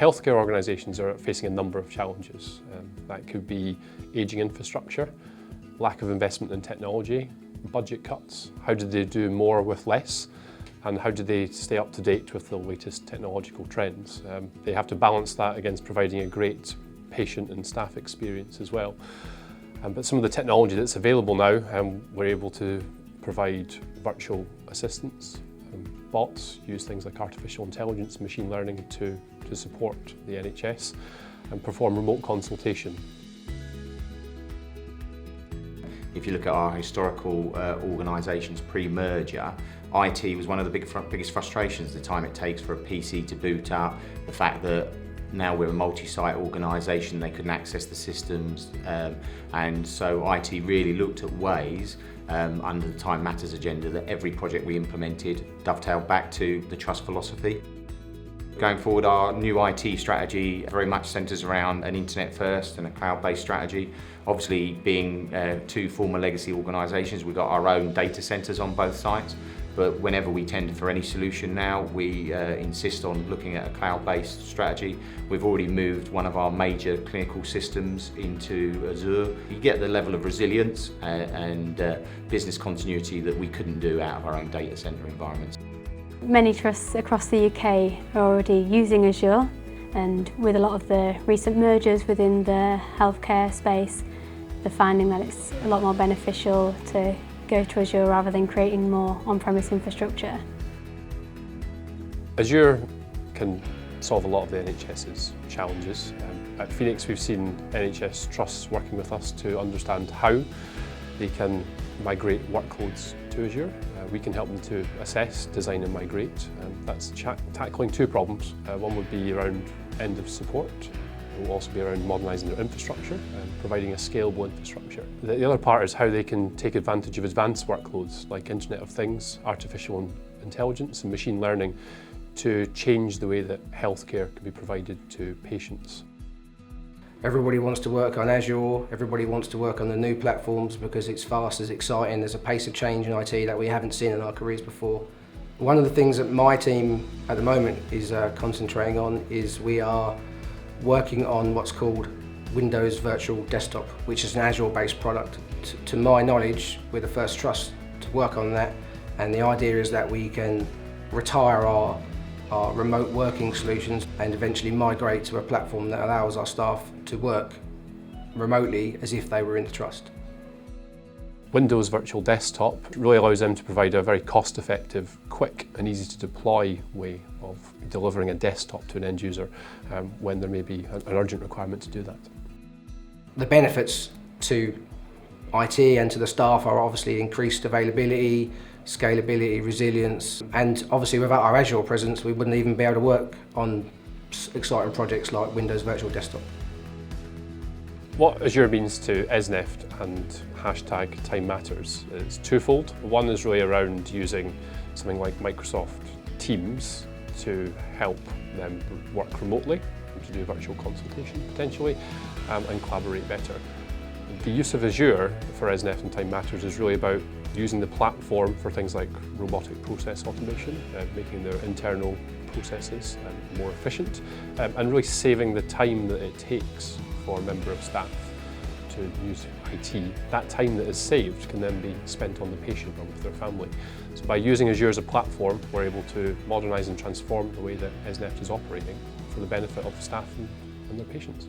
Healthcare organisations are facing a number of challenges. That could be ageing infrastructure, lack of investment in technology, budget cuts. How do they do more with less? And how do they stay up to date with the latest technological trends? They have to balance that against providing a great patient and staff experience as well. But some of the technology that's available now, we're able to provide virtual assistants. Bots use things like artificial intelligence, machine learning to support the NHS and perform remote consultation. If you look at our historical organisations pre-merger, IT was one of the biggest frustrations, the time it takes for a PC to boot up, the fact that now we're a multi-site organisation, they couldn't access the systems, and so IT really looked at ways under the Time Matters agenda that every project we implemented dovetailed back to the trust philosophy. Going forward, our new IT strategy very much centres around an internet first and a cloud-based strategy. Obviously, being two former legacy organisations, we've got our own data centres on both sites. But whenever we tender for any solution now, we insist on looking at a cloud-based strategy. We've already moved one of our major clinical systems into Azure. You get the level of resilience and business continuity that we couldn't do out of our own data centre environments. Many trusts across the UK are already using Azure, and with a lot of the recent mergers within the healthcare space, they're finding that it's a lot more beneficial to go to Azure rather than creating more on-premise infrastructure. Azure can solve a lot of the NHS's challenges. At Phoenix, we've seen NHS trusts working with us to understand how they can migrate workloads to Azure. We can help them to assess, design and migrate. That's tackling two problems. One would be around end of support. It will also be around modernising their infrastructure and providing a scalable infrastructure. The other part is how they can take advantage of advanced workloads like Internet of Things, artificial intelligence and machine learning to change the way that healthcare can be provided to patients. Everybody wants to work on Azure, everybody wants to work on the new platforms because it's fast, it's exciting, there's a pace of change in IT that we haven't seen in our careers before. One of the things that my team at the moment is concentrating on is we are working on what's called Windows Virtual Desktop, which is an Azure-based product. To my knowledge, we're the first trust to work on that, and the idea is that we can retire our remote working solutions and eventually migrate to a platform that allows our staff to work remotely as if they were in the trust. Windows Virtual Desktop really allows them to provide a very cost-effective, quick and easy to deploy way of delivering a desktop to an end user when there may be an urgent requirement to do that. The benefits to IT and to the staff are obviously increased availability, scalability, resilience, and obviously without our Azure presence we wouldn't even be able to work on exciting projects like Windows Virtual Desktop. What Azure means to ESNEFT and hashtag Time Matters is twofold. One is really around using something like Microsoft Teams to help them work remotely, to do virtual consultation potentially, and collaborate better. The use of Azure for ESNEFT and Time Matters is really about using the platform for things like robotic process automation, making their internal processes more efficient, and really saving the time that it takes for a member of staff to use IT. That time that is saved can then be spent on the patient or with their family. So by using Azure as a platform, we're able to modernise and transform the way that ESNEFT is operating for the benefit of staff and their patients.